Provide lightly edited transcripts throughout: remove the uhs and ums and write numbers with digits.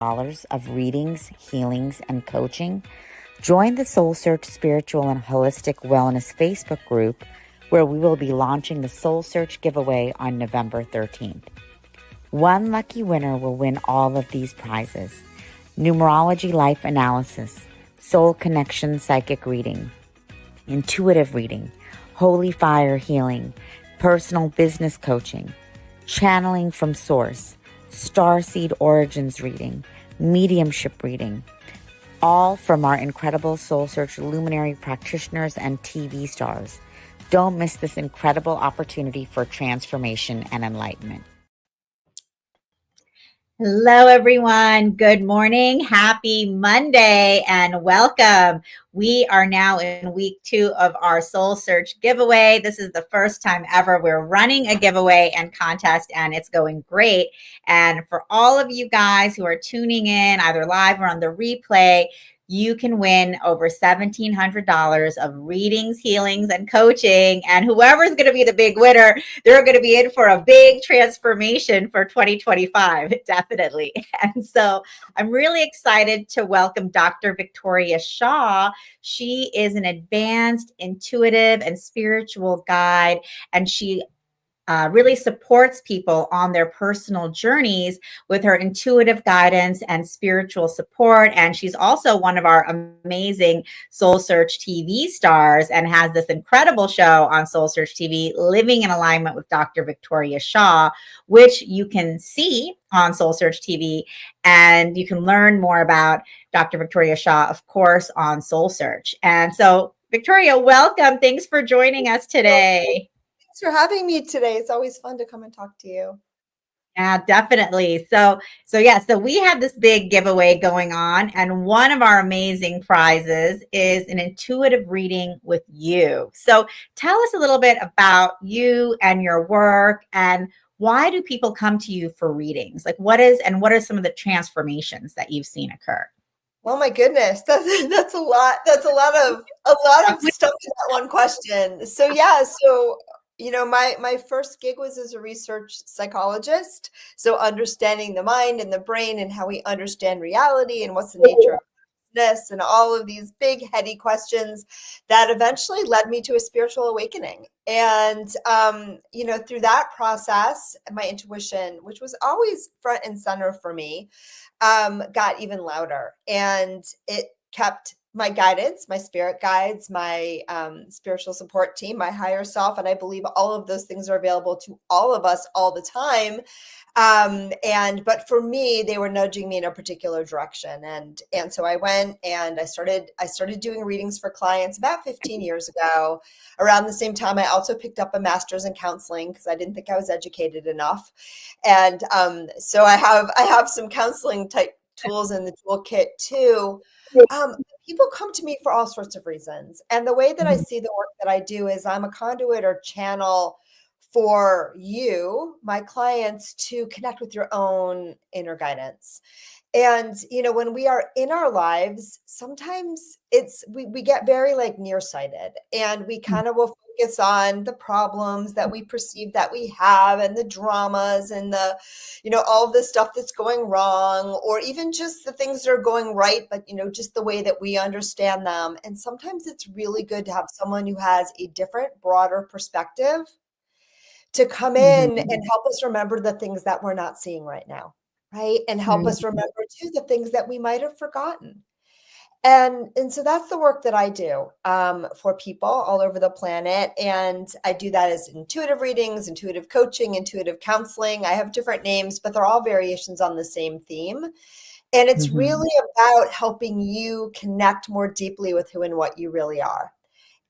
of readings, healings, and coaching, join the Soul Search Spiritual and Holistic Wellness Facebook group, where we will be launching the Soul Search giveaway on November 13th. One lucky winner will win all of these prizes: numerology life analysis, soul connection psychic reading, intuitive reading, holy fire healing, personal business coaching, channeling from source, starseed origins reading, mediumship reading, all from our incredible Soul Search luminary practitioners and TV stars. Don't miss this incredible opportunity for transformation and enlightenment. Hello, everyone. Good morning. Happy Monday and welcome. We are now in week 2 of our Soul Search giveaway. This is the first time ever we're running a giveaway and contest, and it's going great. And for all of you guys who are tuning in, either live or on the replay, you can win over $1,700 of readings, healings, and coaching. And whoever's going to be the big winner, they're going to be in for a big transformation for 2025, definitely. And so I'm really excited to welcome Dr. Victoria Shaw. She is an advanced intuitive and spiritual guide, and she really supports people on their personal journeys with her intuitive guidance and spiritual support. And she's also one of our amazing Soul Search TV stars and has this incredible show on Soul Search TV, Living in Alignment with Dr. Victoria Shaw, which you can see on Soul Search TV. And you can learn more about Dr. Victoria Shaw, of course, on Soul Search. And so, Victoria, welcome. Thanks for joining us today. Thanks for having me today. It's always fun to come and talk to you. Yeah, definitely. So we have this big giveaway going on, and one of our amazing prizes is an intuitive reading with you. So tell us a little bit about you and your work, and why do people come to you for readings? Like what are some of the transformations that you've seen occur? Oh my goodness, that's a lot. That's a lot of stuff in that one question. So my first gig was as a research psychologist. So understanding the mind and the brain and how we understand reality and what's the nature of this and all of these big heady questions that eventually led me to a spiritual awakening. And through that process, my intuition, which was always front and center for me, got even louder, and it kept my guidance, my spirit guides, my spiritual support team, my higher self. And I believe all of those things are available to all of us all the time. But for me, they were nudging me in a particular direction. And so I went and I started doing readings for clients about 15 years ago. Around the same time, I also picked up a master's in counseling because I didn't think I was educated enough. And so I have some counseling type tools in the toolkit too. People come to me for all sorts of reasons. And the way that I see the work that I do is I'm a conduit or channel for you, my clients, to connect with your own inner guidance. And, when we are in our lives, sometimes we get very like nearsighted, and we kind of will focus on the problems that we perceive that we have and the dramas and the, all of the stuff that's going wrong, or even just the things that are going right, but, just the way that we understand them. And sometimes it's really good to have someone who has a different, broader perspective to come in and help us remember the things that we're not seeing right now, right? And help us remember too the things that we might have forgotten. And so that's the work that I do for people all over the planet. And I do that as intuitive readings, intuitive coaching, intuitive counseling. I have different names, but they're all variations on the same theme. And it's really about helping you connect more deeply with who and what you really are.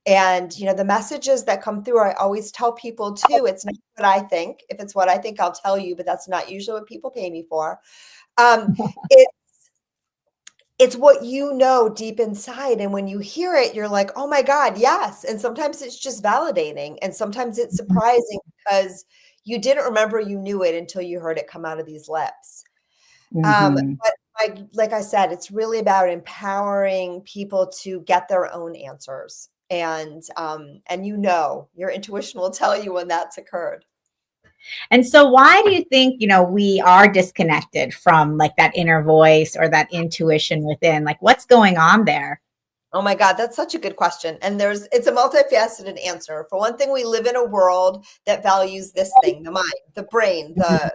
And, the messages that come through, I always tell people too, it's not what I think. If it's what I think, I'll tell you, but that's not usually what people pay me for. It's what you know deep inside. And when you hear it, you're like, oh my God, yes. And sometimes it's just validating. And sometimes it's surprising because you didn't remember you knew it until you heard it come out of these lips. But like I said, it's really about empowering people to get their own answers. And your intuition will tell you when that's occurred. And so why do you think, we are disconnected from like that inner voice or that intuition within? Like what's going on there? Oh my God, that's such a good question. And it's a multifaceted answer. For one thing, we live in a world that values this thing, the mind, the brain, the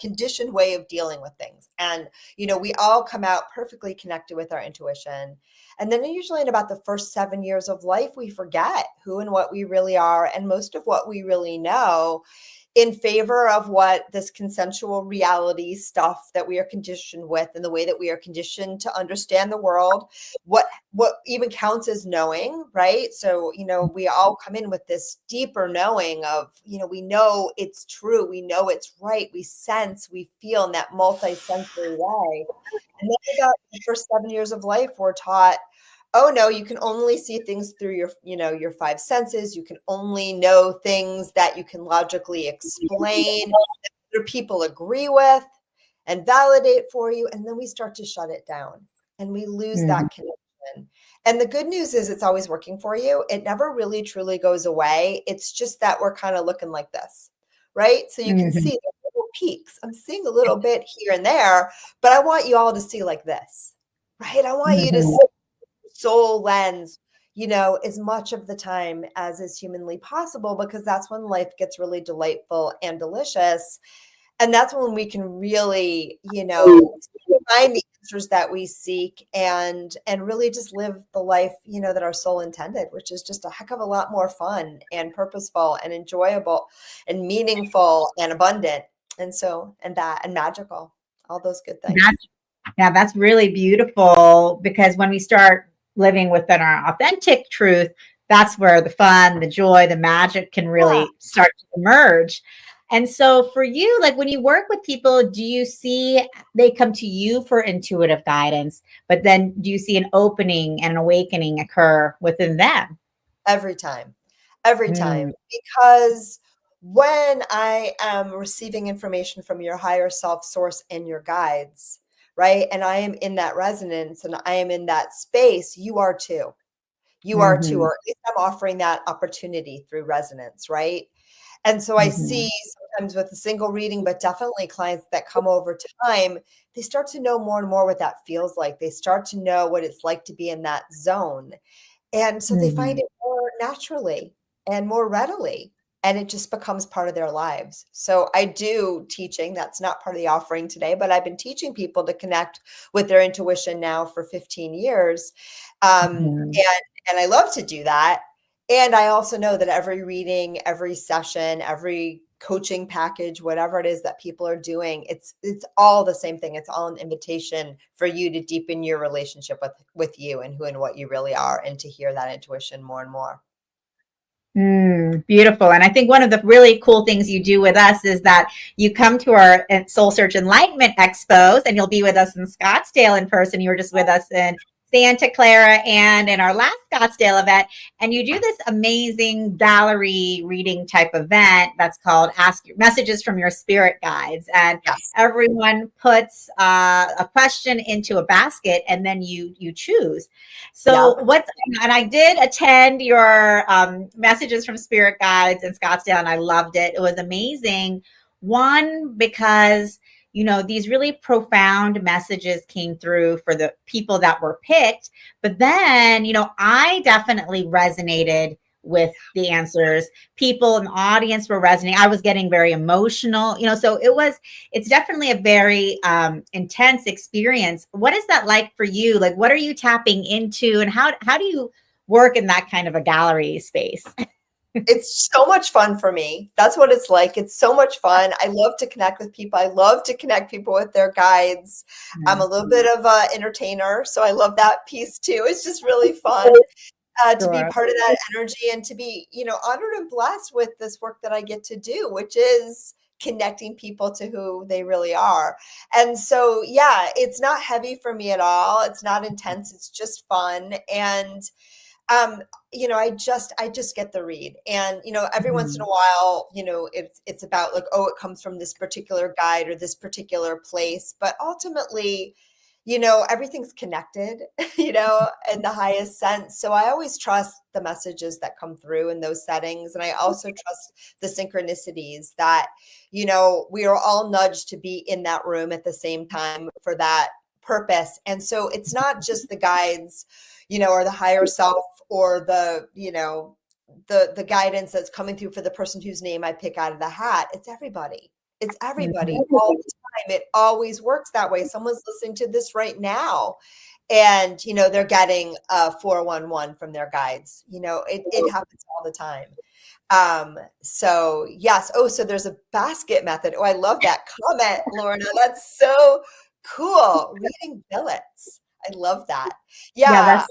conditioned way of dealing with things. And, we all come out perfectly connected with our intuition. And then usually in about the first 7 years of life, we forget who and what we really are and most of what we really know in favor of what this consensual reality stuff that we are conditioned with and the way that we are conditioned to understand the world, what even counts as knowing, right? So, we all come in with this deeper knowing of, we know it's true, we know it's right, we sense, we feel in that multi-sensory way. And then about the first 7 years of life, we're taught, oh no, you can only see things through your five senses. You can only know things that you can logically explain, that other people agree with and validate for you. And then we start to shut it down and we lose that connection. And the good news is it's always working for you. It never really truly goes away. It's just that we're kind of looking like this, right? So you can see the little peaks. I'm seeing a little bit here and there, but I want you all to see like this, right? I want you to see soul lens, as much of the time as is humanly possible, because that's when life gets really delightful and delicious. And that's when we can really, find the answers that we seek and really just live the life, that our soul intended, which is just a heck of a lot more fun and purposeful and enjoyable and meaningful and abundant. And magical, all those good things. That's really beautiful, because when we start living within our authentic truth, that's where the fun, the joy, the magic can really start to emerge. And so for you, like when you work with people, do you see they come to you for intuitive guidance, but then do you see an opening and an awakening occur within them? Every time, because when I am receiving information from your higher self, source, and your guides, right? And I am in that resonance and I am in that space, you are too. You are too, or at least I'm offering that opportunity through resonance, right? And so I see sometimes with a single reading, but definitely clients that come over time, they start to know more and more what that feels like. They start to know what it's like to be in that zone. And so they find it more naturally and more readily, and it just becomes part of their lives. So I do teaching. That's not part of the offering today, but I've been teaching people to connect with their intuition now for 15 years. And I love to do that. And I also know that every reading, every session, every coaching package, whatever it is that people are doing, it's all the same thing. It's all an invitation for you to deepen your relationship with you and who and what you really are, and to hear that intuition more and more. Beautiful. And I think one of the really cool things you do with us is that you come to our Soul Search Enlightenment Expos, and you'll be with us in Scottsdale in person. You were just with us in Santa Clara and in our last Scottsdale event. And you do this amazing gallery reading type event that's called Ask Your Messages from Your Spirit Guides. And everyone puts a question into a basket, and then you choose. So and I did attend your Messages from Spirit Guides in Scottsdale, and I loved it. It was amazing. One, because these really profound messages came through for the people that were picked. But then, I definitely resonated with the answers. People in the audience were resonating. I was getting very emotional, so it's definitely a very intense experience. What is that like for you? Like, what are you tapping into, and how do you work in that kind of a gallery space? It's so much fun for me. That's what it's like. It's so much fun. I love to connect with people. I love to connect people with their guides. I'm a little bit of an entertainer, so I love that piece too. It's just really fun to be part of that energy, and to be, honored and blessed with this work that I get to do, which is connecting people to who they really are. And so, it's not heavy for me at all. It's not intense. It's just fun. And I just get the read, and every once in a while, it's about like, oh, it comes from this particular guide or this particular place, but ultimately, everything's connected, in the highest sense. So I always trust the messages that come through in those settings. And I also trust the synchronicities that, we are all nudged to be in that room at the same time for that purpose. And so it's not just the guides, or the higher self or the guidance that's coming through for the person whose name I pick out of the hat. It's everybody. It's everybody all the time. It always works that way. Someone's listening to this right now and, they're getting a 411 from their guides. It happens all the time. So yes. Oh, so there's a basket method. Oh, I love that comment, Lorna. That's so cool. Reading billets. I love that. Yeah.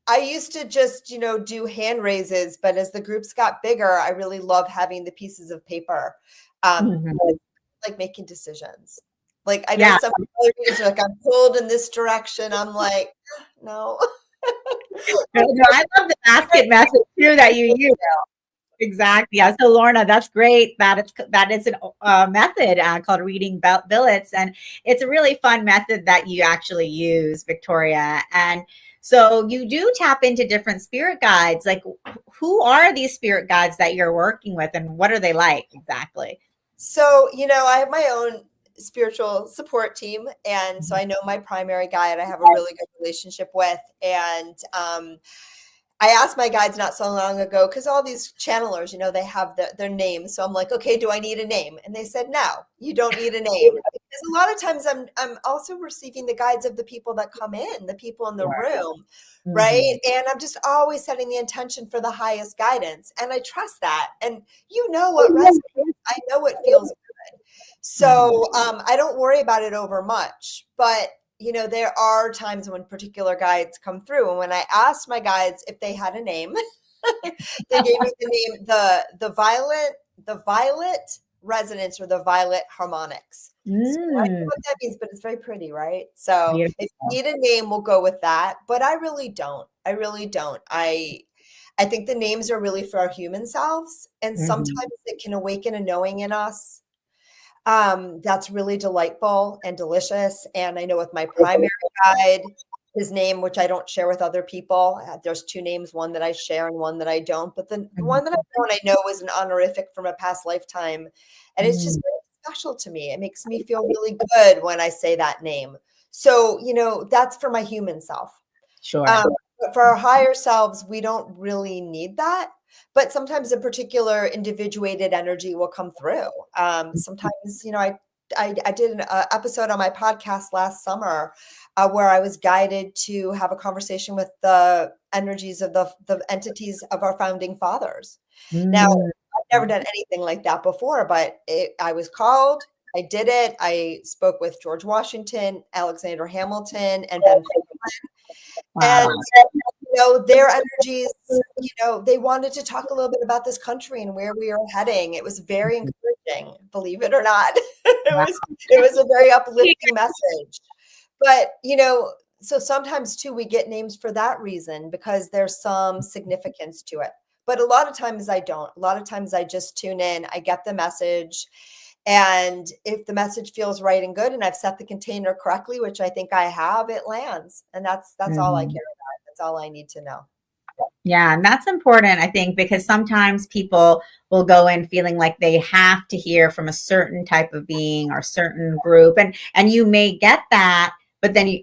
I used to just, do hand raises, but as the groups got bigger, I really love having the pieces of paper, like making decisions. Like I know some people are like, I'm pulled in this direction. I'm like, no. No, I love the basket method too that you use. Exactly. Yeah. So Lorna, that's great. That is a method called reading billets, and it's a really fun method that you actually use, Victoria. And so you do tap into different spirit guides. Like, who are these spirit guides that you're working with, and what are they like exactly? So, I have my own spiritual support team. And so I know my primary guide I have a really good relationship with. And I asked my guides not so long ago, because all these channelers, they have their names. So I'm like, okay, do I need a name? And they said, no, you don't need a name. Because a lot of times I'm also receiving the guides of the people that come in, the people in the room, right? And I'm just always setting the intention for the highest guidance. And I trust that. And what resonates. I know it feels good. So I don't worry about it over much. But there are times when particular guides come through. And when I asked my guides if they had a name, they gave me the name, the violet resonance, or the violet harmonics. So I don't know what that means, but it's very pretty, right? So if you need a name, we'll go with that. But I really don't. I think the names are really for our human selves. And sometimes it can awaken a knowing in us. That's really delightful and delicious. And I know with my primary guide, his name, which I don't share with other people, there's two names, one that I share and one that I don't. But the one that I know is an honorific from a past lifetime. And it's just very special to me. It makes me feel really good when I say that name. So, that's for my human self. Sure. But for our higher selves, we don't really need that. But sometimes a particular individuated energy will come through. Sometimes, I did an episode on my podcast last summer where I was guided to have a conversation with the energies of the entities of our founding fathers. Now, I've never done anything like that before, but I was called. I did it. I spoke with George Washington, Alexander Hamilton, and Ben Franklin. And their energies, they wanted to talk a little bit about this country and where we are heading. It was very encouraging, believe it or not. It was a very uplifting message. But, so sometimes too, we get names for that reason, because there's some significance to it. But a lot of times I don't. A lot of times I just tune in, I get the message. And if the message feels right and good, and I've set the container correctly, which I think I have, it lands. And that's all I care about. That's all I need to know. Yeah. And that's important, I think, because sometimes people will go in feeling like they have to hear from a certain type of being or certain group. And you may get that, but then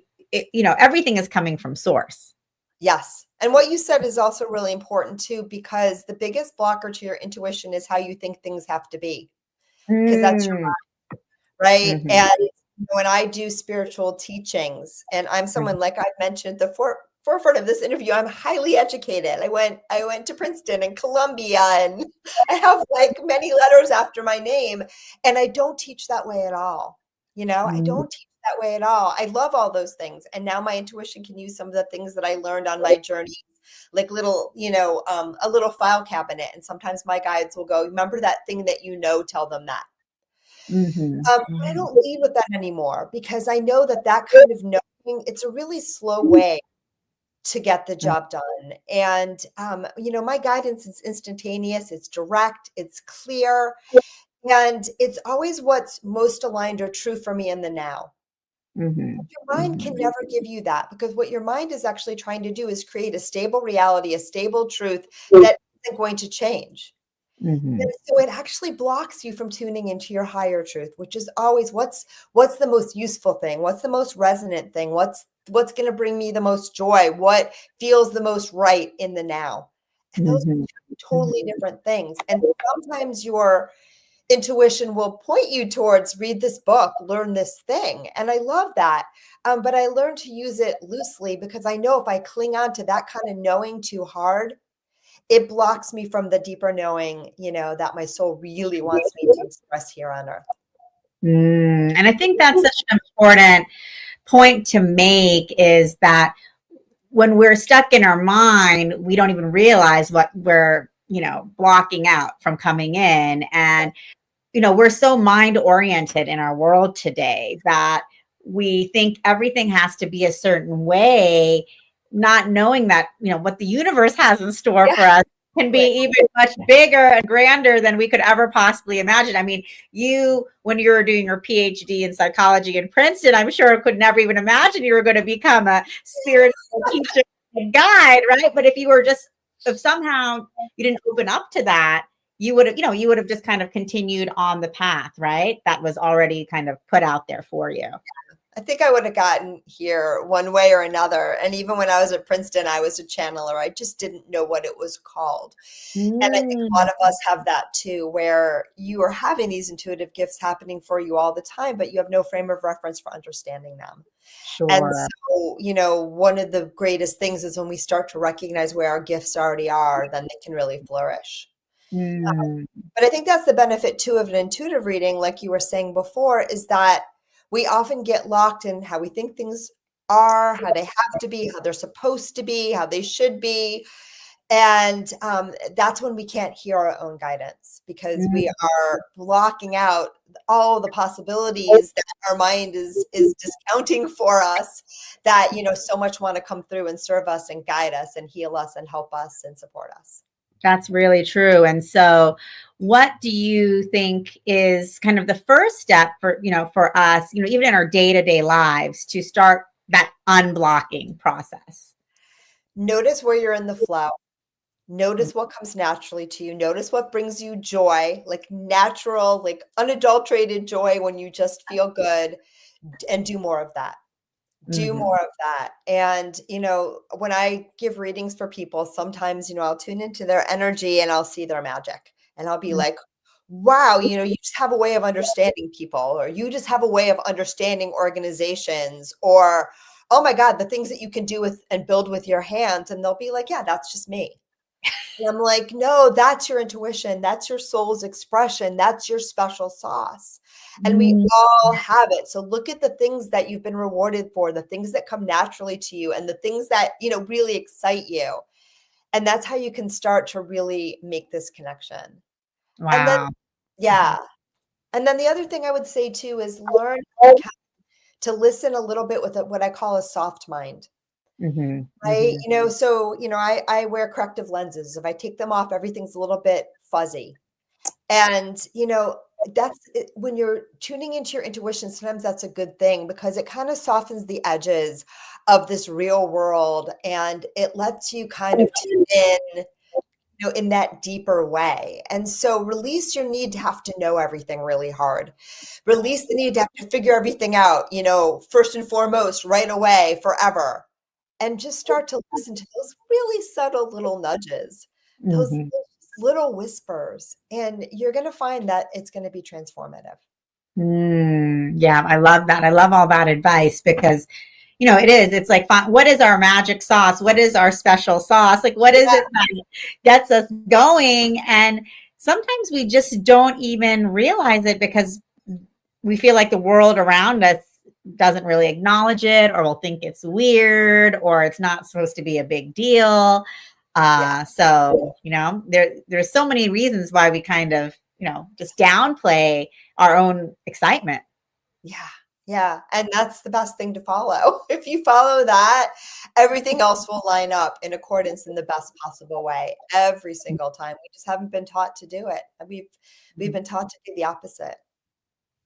everything is coming from source. Yes. And what you said is also really important too, because the biggest blocker to your intuition is how you think things have to be. Because that's your mind, right? And when I do spiritual teachings, and I'm someone, like I mentioned, the forefront of this interview, I'm highly educated. I went to Princeton and Columbia, and I have like many letters after my name, and I don't teach that way at all. I don't teach that way at all. I love all those things. And now my intuition can use some of the things that I learned on my journey, like little, a little file cabinet. And sometimes my guides will go, remember that thing that tell them that. I don't lead with that anymore, because I know that kind of knowing, it's a really slow way to get the job done. And, my guidance is instantaneous, it's direct, it's clear, and it's always what's most aligned or true for me in the now. Mm-hmm. Your mind can never give you that, because what your mind is actually trying to do is create a stable reality, a stable truth that isn't going to change. Mm-hmm. And so it actually blocks you from tuning into your higher truth, which is always what's the most useful thing? What's the most resonant thing? What's going to bring me the most joy? What feels the most right in the now? And those Mm-hmm. are totally different things. And sometimes your intuition will point you towards read this book, learn this thing. And I love that. But I learned to use it loosely, because I know if I cling on to that kind of knowing too hard, it blocks me from the deeper knowing, that my soul really wants me to express here on earth. And I think that's such an important point to make, is that when we're stuck in our mind, we don't even realize what we're, blocking out from coming in. And, we're so mind oriented in our world today that we think everything has to be a certain way, not knowing that, what the universe has in store for us can be even much bigger and grander than we could ever possibly imagine. I mean, when you were doing your PhD in psychology in Princeton, I'm sure could never even imagine you were going to become a spiritual teacher and guide, right? But if somehow you didn't open up to that, you would have just kind of continued on the path, right? That was already kind of put out there for you. I think I would have gotten here one way or another. And even when I was at Princeton, I was a channeler. I just didn't know what it was called. And I think a lot of us have that too, where you are having these intuitive gifts happening for you all the time, but you have no frame of reference for understanding them. Sure. And so, one of the greatest things is when we start to recognize where our gifts already are, then they can really flourish. But I think that's the benefit too of an intuitive reading, like you were saying before, is that we often get locked in how we think things are, how they have to be, how they're supposed to be, how they should be. And that's when we can't hear our own guidance, because we are blocking out all the possibilities that our mind is discounting for us, that, so much want to come through and serve us and guide us and heal us and help us and support us. That's really true. And so what do you think is kind of the first step for, for us, even in our day-to-day lives, to start that unblocking process? Notice where you're in the flow. Notice what comes naturally to you. Notice what brings you joy, like natural, like unadulterated joy when you just feel good, and do more of that. Do more of that. And, when I give readings for people, sometimes, I'll tune into their energy and I'll see their magic, and I'll be like, wow, you just have a way of understanding people, or you just have a way of understanding organizations, or, oh my God, the things that you can do with and build with your hands. And they'll be like, yeah, that's just me. And I'm like, no, that's your intuition. That's your soul's expression. That's your special sauce. And we all have it. So look at the things that you've been rewarded for, the things that come naturally to you, and the things that, really excite you. And that's how you can start to really make this connection. Wow. And then, yeah. And then the other thing I would say too is learn to listen a little bit with what I call a soft mind. Right. I wear corrective lenses. If I take them off, everything's a little bit fuzzy. And, that's it. When you're tuning into your intuition, sometimes that's a good thing, because it kind of softens the edges of this real world, and it lets you kind of tune in, in that deeper way. And so release your need to have to know everything really hard. Release the need to have to figure everything out, first and foremost, right away, forever. And just start to listen to those really subtle little nudges, those little whispers, and you're going to find that it's going to be transformative. Yeah, I love that. I love all that advice, because, it is. It's like, what is our magic sauce? What is our special sauce? Like, what is it that gets us going? And sometimes we just don't even realize it, because we feel like the world around us doesn't really acknowledge it, or will think it's weird, or it's not supposed to be a big deal. So, there's so many reasons why we kind of, just downplay our own excitement. Yeah. And that's the best thing to follow. If you follow that, everything else will line up in accordance in the best possible way every single time. We just haven't been taught to do it. We've been taught to do the opposite.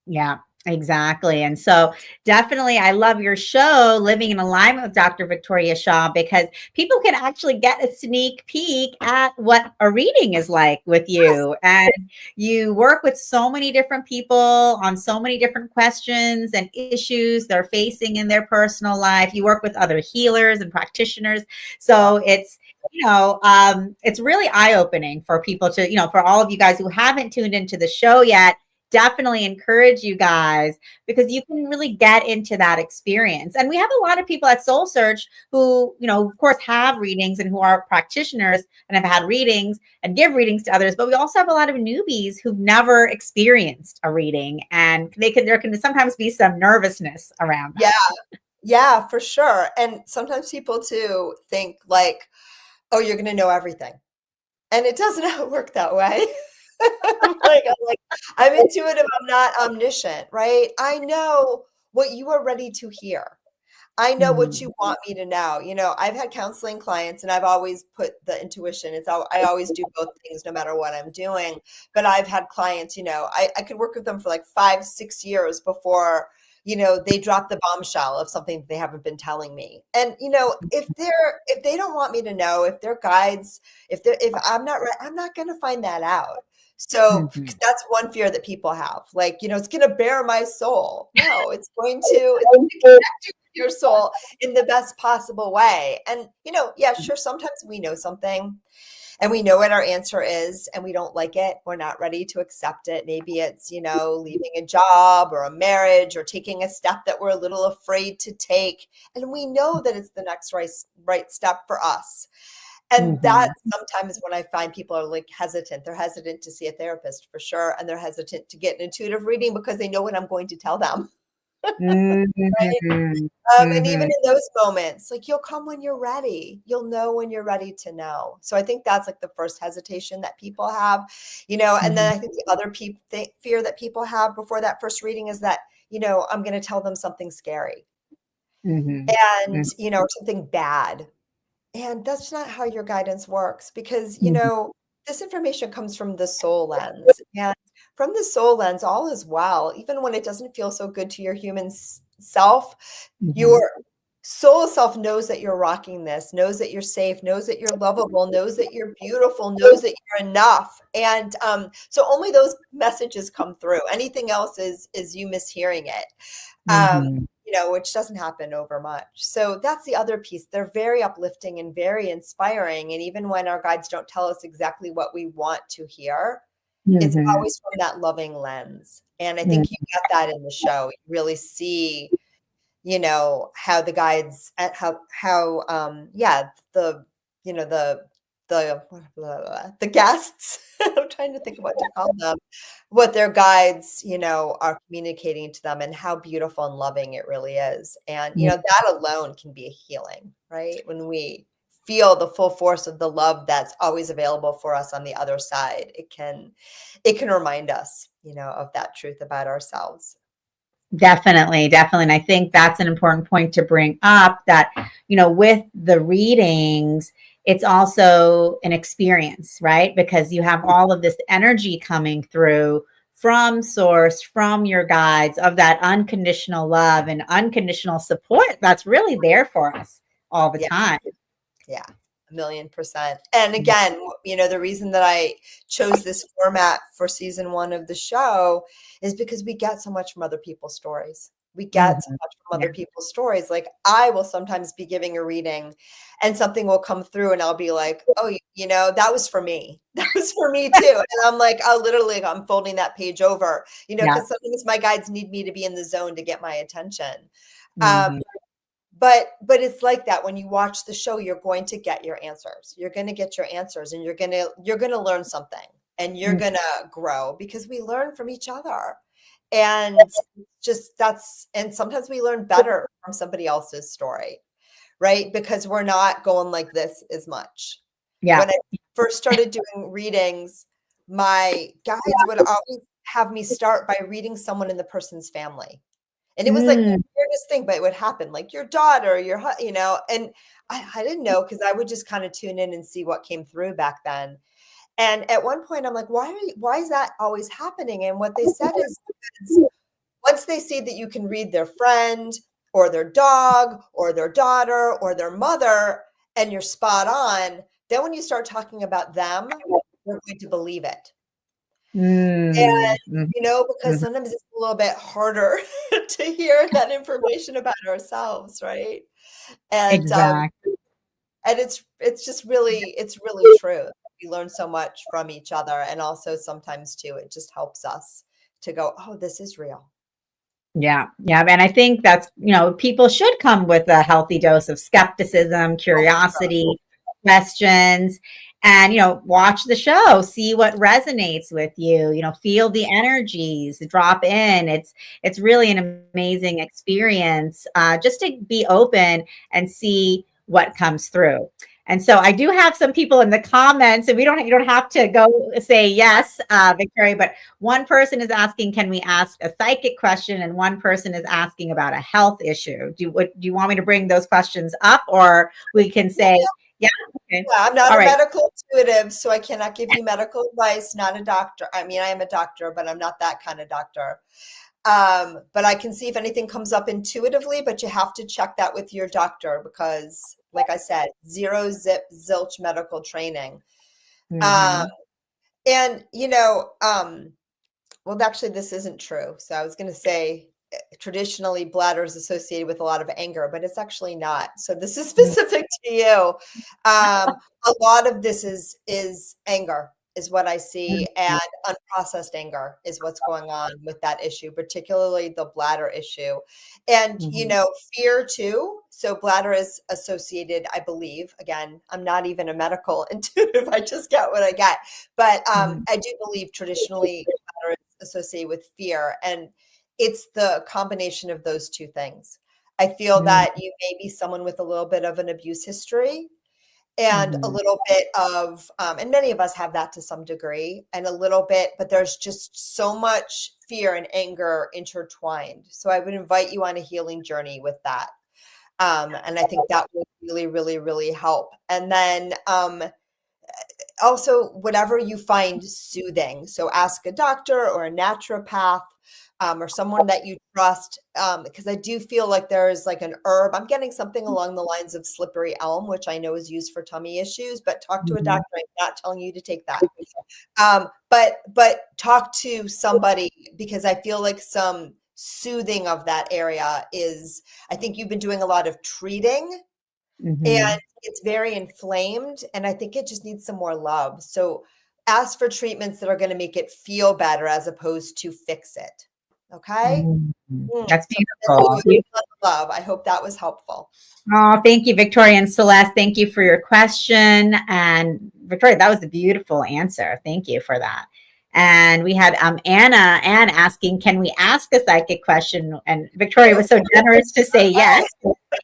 Yeah. Exactly. And so definitely, I love your show, Living in Alignment with Dr. Victoria Shaw, because people can actually get a sneak peek at what a reading is like with you. And you work with so many different people on so many different questions and issues they're facing in their personal life. You work with other healers and practitioners. So it's really eye opening for people to, for all of you guys who haven't tuned into the show yet, definitely encourage you guys because you can really get into that experience. And we have a lot of people at Soul Search who, of course, have readings and who are practitioners and have had readings and give readings to others. But we also have a lot of newbies who've never experienced a reading, and there can sometimes be some nervousness around that. Yeah, for sure. And sometimes people too think like, oh, you're going to know everything. And it doesn't work that way. I'm intuitive. I'm not omniscient, right? I know what you are ready to hear. I know what you want me to know. I've had counseling clients and I've always put the intuition. I always do both things no matter what I'm doing. But I've had clients, I could work with them for like 5-6 years before, they drop the bombshell of something that they haven't been telling me. And, if they don't want me to know, if they're guides, if I'm not right, I'm not going to find that out. So that's one fear that people have. Like, it's going to bare my soul. No, it's going to connect you with your soul in the best possible way. And, yeah, sure. Sometimes we know something and we know what our answer is and we don't like it. We're not ready to accept it. Maybe it's, leaving a job or a marriage or taking a step that we're a little afraid to take. And we know that it's the next right step for us. And that sometimes when I find people are like hesitant, they're hesitant to see a therapist for sure. And they're hesitant to get an intuitive reading because they know what I'm going to tell them. Right? And even in those moments, like you'll come when you're ready. You'll know when you're ready to know. So I think that's like the first hesitation that people have, and then I think the other fear that people have before that first reading is that, I'm going to tell them something scary and, or something bad. And that's not how your guidance works because, this information comes from the soul lens. And from the soul lens, all is well. Even when it doesn't feel so good to your human self, your soul self knows that you're rocking this, knows that you're safe, knows that you're lovable, knows that you're beautiful, knows that you're enough. And so only those messages come through. Anything else is you mishearing it. Which doesn't happen over much. So that's the other piece. They're very uplifting and very inspiring. And even when our guides don't tell us exactly what we want to hear, it's always from that loving lens. And I think you get that in the show. You really see, how the guides, the guests, I'm trying to think of what to call them, what their guides, are communicating to them and how beautiful and loving it really is. And, that alone can be a healing, right? When we feel the full force of the love that's always available for us on the other side, it can remind us, of that truth about ourselves. Definitely, definitely. And I think that's an important point to bring up that, with the readings, it's also an experience, right? Because you have all of this energy coming through from source, from your guides of that unconditional love and unconditional support that's really there for us all the time. Yeah. 1,000,000%. And again, the reason that I chose this format for season 1 of the show is because we get so much from other people's stories. We get so much from other people's stories. Like I will sometimes be giving a reading and something will come through and I'll be like, oh, that was for me. That was for me too. And I'm like, I'm folding that page over, because sometimes my guides need me to be in the zone to get my attention. But it's like that when you watch the show, you're going to get your answers. You're going to get your answers and you're going to learn something and you're going to grow because we learn from each other. And and sometimes we learn better from somebody else's story, right? Because we're not going like this as much. Yeah. When I first started doing readings, my guides would always have me start by reading someone in the person's family. And it was like the weirdest thing, but it would happen like your daughter, and I didn't know because I would just kind of tune in and see what came through back then. And at one point I'm like, why is that always happening? And what they said is once once they see that you can read their friend or their dog or their daughter or their mother and you're spot on, then when you start talking about them, they're going to believe it. And, because mhm. sometimes it's a little bit harder to hear that information about ourselves, right? And Exactly. and it's really true. We learn so much from each other, and also sometimes too, it just helps us to go, oh, this is real. Yeah, yeah. And I think that's, people should come with a healthy dose of skepticism, Oh, for sure. curiosity, questions, and, watch the show, see what resonates with you, feel the energies, drop in. It's really an amazing experience, just to be open and see what comes through. And so I do have some people in the comments, and you don't have to go say yes, Victoria, but one person is asking, can we ask a psychic question? And one person is asking about a health issue. Do you want me to bring those questions up, or we can say, yeah, okay. Yeah, I'm not All a right. medical intuitive, so I cannot give you medical advice, not a doctor. I mean, I am a doctor, but I'm not that kind of doctor. But I can see if anything comes up intuitively, but you have to check that with your doctor because, like I said, zero zip zilch medical training. Um, Mhm. and well, actually, this isn't true. So I was going to say traditionally bladder is associated with a lot of anger, but it's actually not. So this is specific to you. A lot of this is anger is what I see, and unprocessed anger is what's going on with that issue, particularly the bladder issue. And Mhm. fear too. So bladder is associated, I believe. Again, I'm not even a medical intuitive. I just get what I get. But Mhm. I do believe traditionally bladder is associated with fear, and it's the combination of those two things. I feel Mhm. that you may be someone with a little bit of an abuse history and a Mhm. little bit of, and many of us have that to some degree, and a little bit, but there's just so much fear and anger intertwined. So I would invite you on a healing journey with that. And I think that will really, really, really help. And then also whatever you find soothing. So ask a doctor or a naturopath, or someone that you trust, because I do feel like there is like an herb. I'm getting something along the lines of slippery elm, which I know is used for tummy issues, but talk to a Mhm. doctor. I'm not telling you to take that. But talk to somebody, because I feel like some soothing of that area is, I think you've been doing a lot of treating and Mhm. it's very inflamed, and I think it just needs some more love. So ask for treatments that are going to make it feel better as opposed to fix it. Okay? Mhm. That's So send you beautiful. a ton of love. I hope that was helpful. Oh, thank you, Victoria and Celeste. Thank you for your question. And Victoria, that was a beautiful answer. Thank you for that. And we had Anne asking, can we ask a psychic question? And Victoria was so generous to say yes.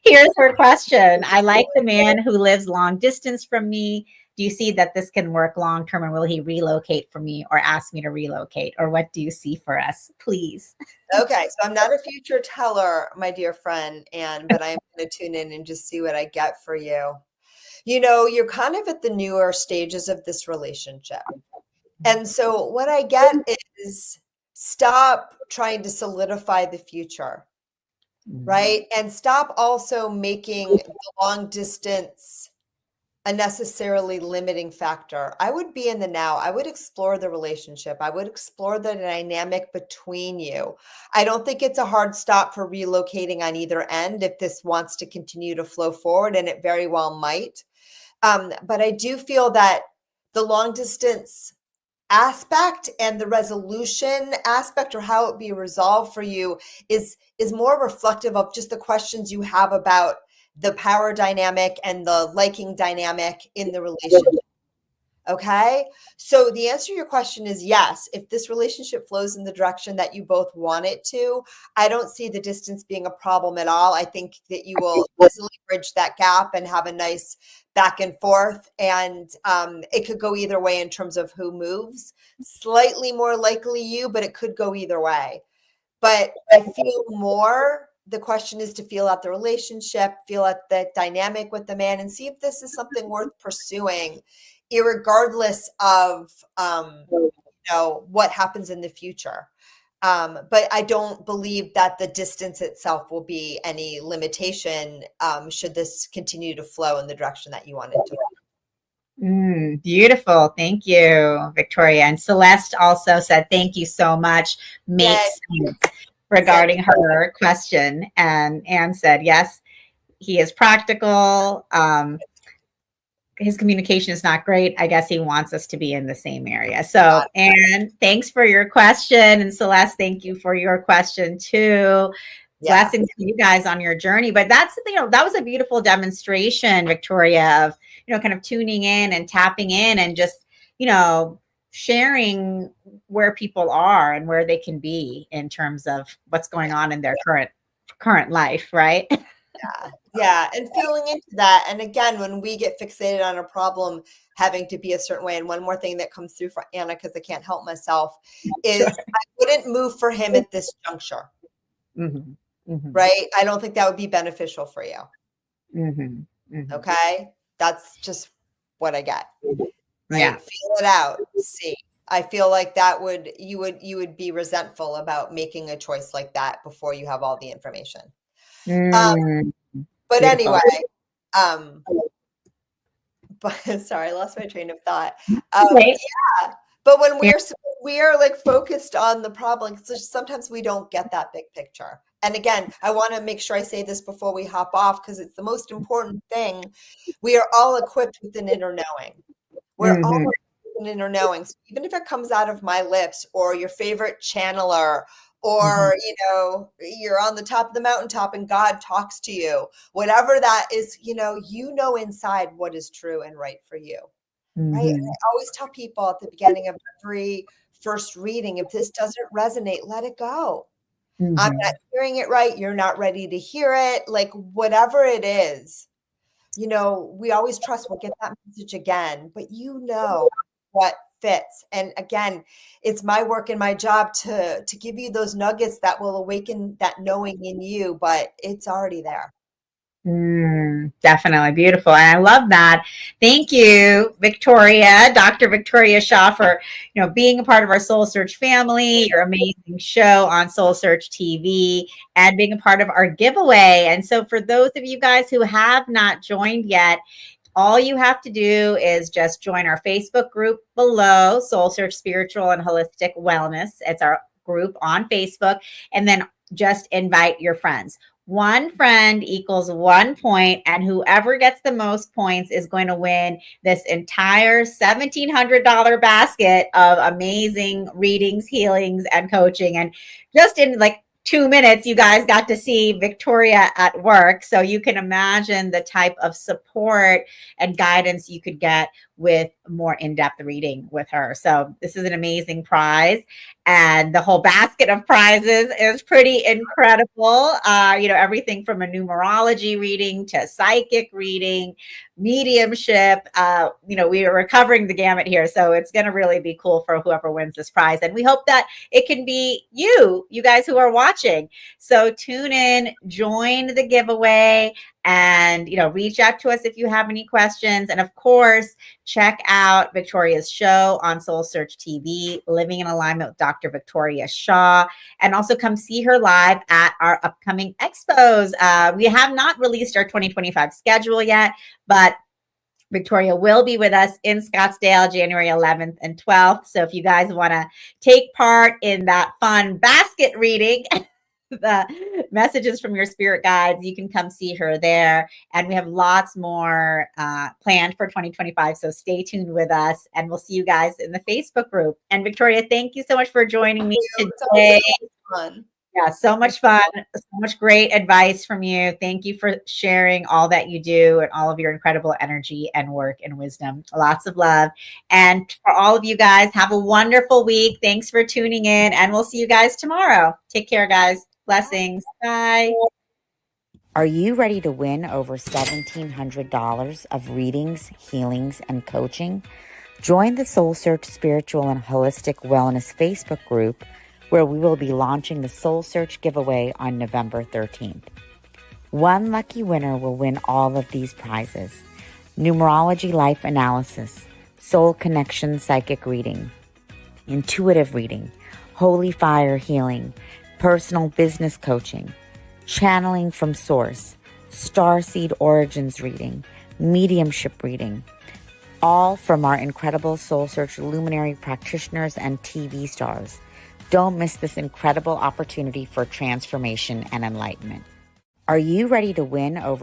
Here's her question. I like the man who lives long distance from me. Do you see that this can work long term, and will he relocate for me or ask me to relocate? Or what do you see for us? Please. Okay, so I'm not a future teller, my dear friend, but I am going to tune in and just see what I get for you. You're kind of at the newer stages of this relationship. And so what I get is stop trying to solidify the future, right? And stop also making the long distance a necessarily limiting factor. I would be in the now. I would explore the relationship. I would explore the dynamic between you. I don't think it's a hard stop for relocating on either end if this wants to continue to flow forward, and it very well might. But I do feel that the long distance aspect and the resolution aspect, or how it be resolved for you, is more reflective of just the questions you have about the power dynamic and the liking dynamic in the relationship. Okay. So the answer to your question is yes. If this relationship flows in the direction that you both want it to, I don't see the distance being a problem at all. I think that you will easily bridge that gap and have a nice back and forth. And it could go either way in terms of who moves. Slightly more likely you, but it could go either way. But I feel more the question is to feel out the relationship, feel out the dynamic with the man, and see if this is something worth pursuing, irregardless of what happens in the future. But I don't believe that the distance itself will be any limitation should this continue to flow in the direction that you want it to. Beautiful. Thank you, Victoria. And Celeste also said, thank you so much. Makes sense regarding her question. And Anne said, yes, he is practical. His communication is not great. I guess he wants us to be in the same area. So, Anne, thanks for your question. And Celeste, thank you for your question too. Blessings to you guys on your journey. But that's, that was a beautiful demonstration, Victoria, of, kind of tuning in and tapping in and just, sharing where people are and where they can be in terms of what's going on in their current life, right? Yeah. And feeling into that. And again, when we get fixated on a problem having to be a certain way, and one more thing that comes through for Anna, because I can't help myself, is I wouldn't move for him at this juncture. Right? I don't think that would be beneficial for you. Okay? That's just what I get. Right? Yeah. Feel it out. See. I feel like you would be resentful about making a choice like that before you have all the information. But anyway, but sorry, I lost my train of thought. Yeah, but when we are like focused on the problem, sometimes we don't get that big picture. And again, I want to make sure I say this before we hop off, because it's the most important thing. We are all equipped with an inner knowing. We're all equipped with an inner knowing. So even if it comes out of my lips or your favorite channeler, or, you're on the top of the mountaintop and God talks to you, whatever that is, inside what is true and right for you. Right. And I always tell people at the beginning of every first reading, if this doesn't resonate, let it go. I'm not hearing it right. You're not ready to hear it. Like whatever it is, we always trust we'll get that message again, but what fits. And again, it's my work and my job to give you those nuggets that will awaken that knowing in you, but it's already there. Definitely beautiful. And I love that. Thank you, Victoria, Dr. Victoria Shaw, for, being a part of our Soul Search family, your amazing show on Soul Search TV, and being a part of our giveaway. And so for those of you guys who have not joined yet, all you have to do is just join our Facebook group below, Soul Search Spiritual and Holistic Wellness. It's our group on Facebook. And then just invite your friends. One friend equals 1 point, and whoever gets the most points is going to win this entire $1,700 basket of amazing readings, healings, and coaching. And just in 2 minutes, you guys got to see Victoria at work. So you can imagine the type of support and guidance you could get with more in-depth reading with her. So this is an amazing prize. And the whole basket of prizes is pretty incredible. Everything from a numerology reading to psychic reading, mediumship. We are covering the gamut here. So it's going to really be cool for whoever wins this prize. And we hope that it can be you guys who are watching. So tune in, join the giveaway, and, reach out to us if you have any questions. And of course, check out Victoria's show on Soul Search TV, Living in Alignment with Dr. Victoria Shaw, and also come see her live at our upcoming expos. We have not released our 2025 schedule yet, but Victoria will be with us in Scottsdale, January 11th and 12th. So if you guys want to take part in that fun basket reading, the messages from your spirit guides, you can come see her there. And we have lots more planned for 2025. So stay tuned with us, and we'll see you guys in the Facebook group. And Victoria, thank you so much for joining me today. Fun. Yeah, so much fun, so much great advice from you. Thank you for sharing all that you do and all of your incredible energy and work and wisdom. Lots of love. And for all of you guys, have a wonderful week. Thanks for tuning in, and we'll see you guys tomorrow. Take care, guys. Blessings. Bye. Are you ready to win over $1,700 of readings, healings, and coaching? Join the Soul Search Spiritual and Holistic Wellness Facebook group, where we will be launching the Soul Search giveaway on November 13th. One lucky winner will win all of these prizes: numerology life analysis, soul connection psychic reading, intuitive reading, holy fire healing, personal business coaching, channeling from source, starseed origins reading, mediumship reading, all from our incredible Soul Search luminary practitioners and TV stars. Don't miss this incredible opportunity for transformation and enlightenment. Are you ready to win over